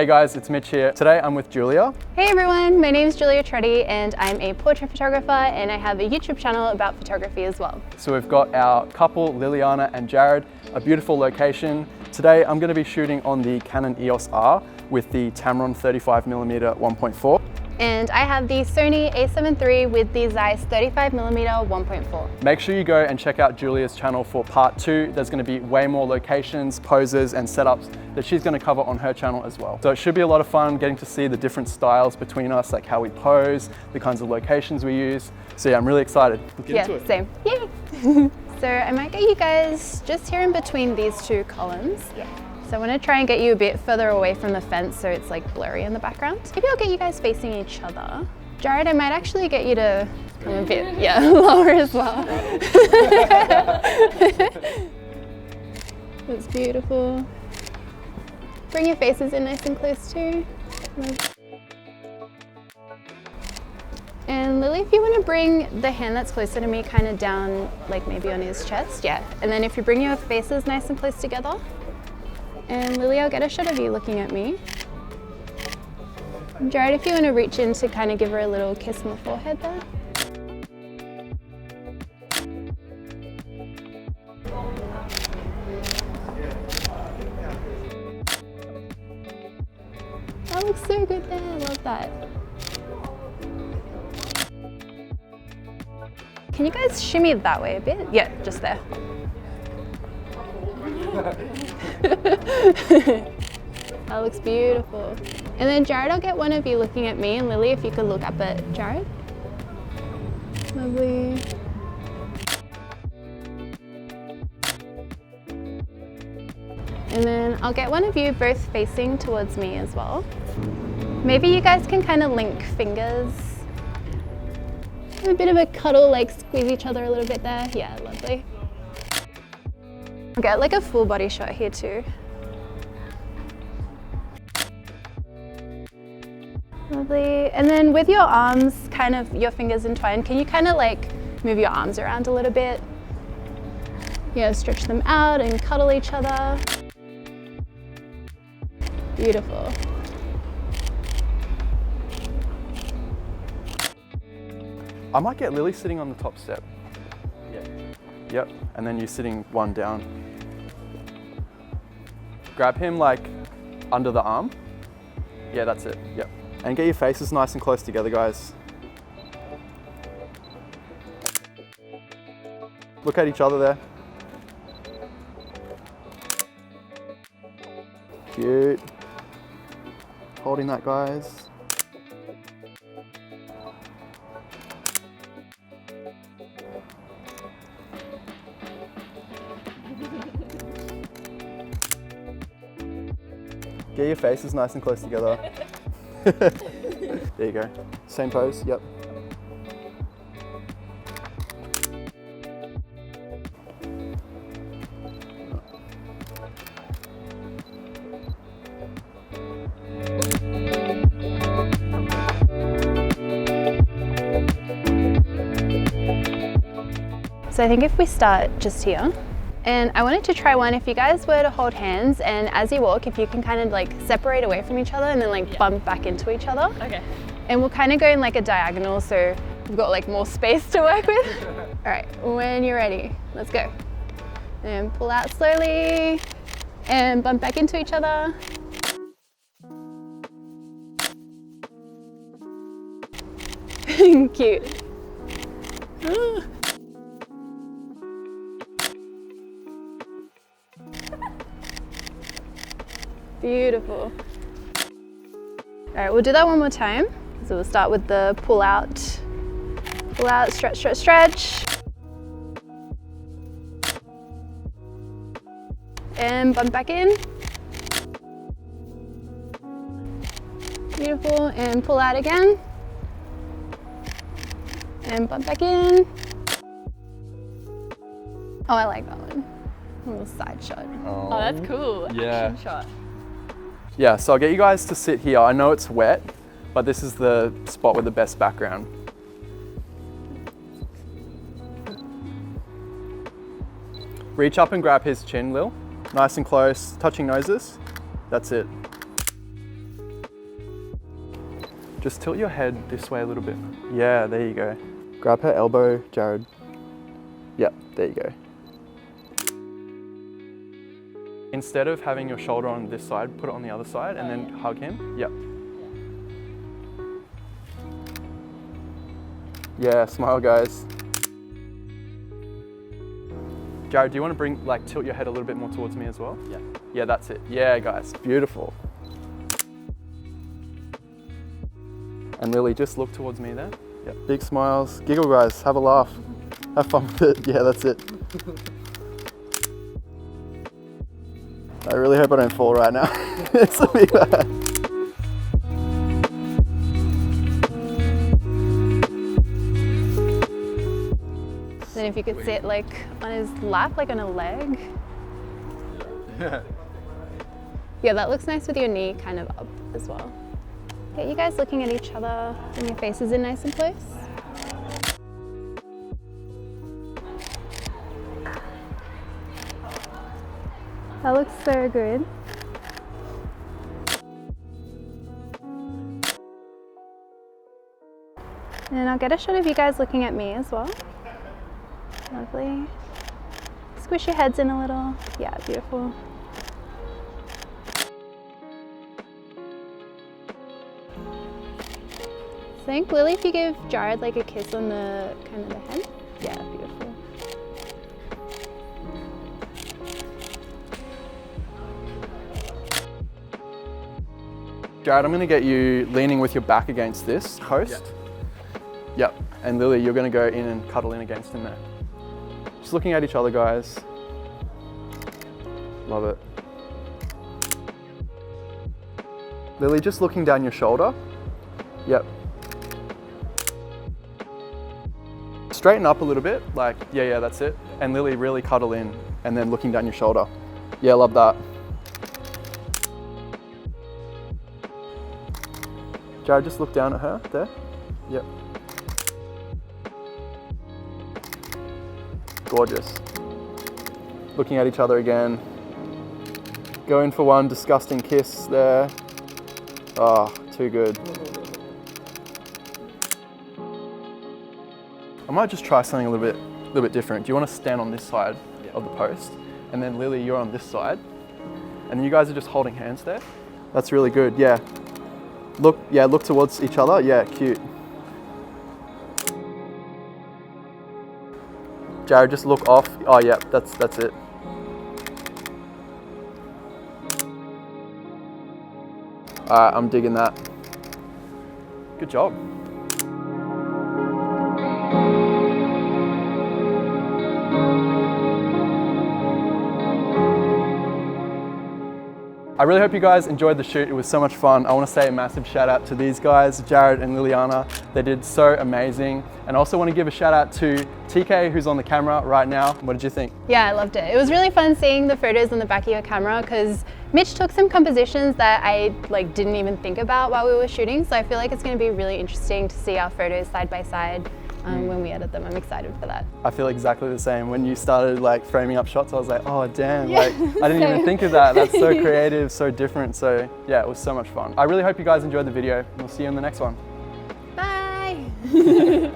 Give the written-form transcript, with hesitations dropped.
Hey guys, it's Mitch here. Today I'm with Julia. Hey everyone, my name is Julia Trotti and I'm a portrait photographer and I have a YouTube channel about photography as well. So we've got our couple, Liliana and Jared, a beautiful location. Today I'm going to be shooting on the Canon EOS R with the Tamron 35mm 1.4. And I have the Sony a7 III with the Zeiss 35mm 1.4. Make sure you go and check out Julia's channel for part 2. There's going to be way more locations, poses and setups that she's going to cover on her channel as well. So it should be a lot of fun getting to see the different styles between us, like how we pose, the kinds of locations we use. So yeah, I'm really excited. Let's get into it. Same. Yay! So I might get you guys just here in between these two columns. Yeah. So I want to try and get you a bit further away from the fence so it's like blurry in the background. Maybe I'll get you guys facing each other. Jared, I might actually get you to come a bit, lower as well. That's beautiful. Bring your faces in nice and close too. And Lily, if you want to bring the hand that's closer to me kind of down, like maybe on his chest, yeah. And then if you bring your faces nice and close together. And Lily, I'll get a shot of you looking at me. And Jared, if you want to reach in to kind of give her a little kiss on the forehead there. That looks so good there, I love that. Can you guys shimmy that way a bit? Yeah, just there. That looks beautiful. And then Jared, I'll get one of you looking at me, and Lily, if you could look up at Jared. Lovely. And then I'll get one of you both facing towards me as well. Maybe you guys can kind of link fingers. A bit of a cuddle, like squeeze each other a little bit there. Yeah, lovely. I'll get like a full body shot here too. Lovely. And then with your arms, kind of your fingers entwined, can you kind of like move your arms around a little bit? Yeah, stretch them out and cuddle each other. Beautiful. I might get Lily sitting on the top step. Yeah. Yep, and then you sitting one down. Grab him like under the arm. Yeah, that's it, yep. And get your faces nice and close together, guys. Look at each other there. Cute. Holding that, guys. Get your faces nice and close together. There you go. Same pose, yep. So I think if we start just here, and I wanted to try one if you guys were to hold hands, and as you walk, if you can kind of like separate away from each other and then like bump back into each other. Okay. And we'll kind of go in like a diagonal so we've got like more space to work with. All right, when you're ready, let's go. And pull out slowly and bump back into each other. Cute. Beautiful. All right, we'll do that one more time. So we'll start with the pull out, stretch, stretch, stretch. And bump back in. Beautiful, and pull out again. And bump back in. Oh, I like that one. A little side shot. Oh, that's cool. Yeah. Action shot. Yeah, so I'll get you guys to sit here. I know it's wet, but this is the spot with the best background. Reach up and grab his chin, Lil. Nice and close, touching noses. That's it. Just tilt your head this way a little bit. Yeah, there you go. Grab her elbow, Jared. Yep, there you go. Instead of having your shoulder on this side, put it on the other side and then hug him. Yep. Yeah, smile guys. Jared, do you want to tilt your head a little bit more towards me as well? Yeah. Yeah, that's it. Yeah, guys, beautiful. And Lily, just look towards me there. Yeah, big smiles. Giggle guys, have a laugh. Have fun with it. Yeah, that's it. I really hope I don't fall right now. It's a bit bad. Then if you could sit like on his lap, like on a leg. Yeah. Yeah, that looks nice with your knee kind of up as well. Get you guys looking at each other and your faces in nice and close. That looks so good. And I'll get a shot of you guys looking at me as well. Lovely. Squish your heads in a little. Yeah, beautiful. I think, Lily, if you give Jared like a kiss on the kind of the head. Yeah, beautiful. Jared, I'm going to get you leaning with your back against this post. Yep. And Lily, you're going to go in and cuddle in against him there. Just looking at each other, guys. Love it. Lily, just looking down your shoulder. Yep. Straighten up a little bit, like, yeah, that's it. And Lily, really cuddle in and then looking down your shoulder. Yeah, love that. Jared, just look down at her, there. Yep. Gorgeous. Looking at each other again. Going for one disgusting kiss there. Oh, too good. I might just try something a little bit different. Do you want to stand on this side of the post? And then Lily, you're on this side. And you guys are just holding hands there. That's really good, yeah. Look towards each other. Yeah, cute. Jared, just look off. Oh yeah, that's it. Alright, I'm digging that. Good job. I really hope you guys enjoyed the shoot. It was so much fun. I want to say a massive shout out to these guys, Jared and Liliana. They did so amazing. And I also want to give a shout out to TK, who's on the camera right now. What did you think? Yeah, I loved it. It was really fun seeing the photos on the back of your camera because Mitch took some compositions that I didn't even think about while we were shooting. So I feel like it's going to be really interesting to see our photos side by side when we edit them. I'm excited for that. I feel exactly the same. When you started framing up shots, I was like, oh damn, I didn't even think of that. That's so creative, so different. So yeah, it was so much fun. I really hope you guys enjoyed the video. We'll see you in the next one. Bye.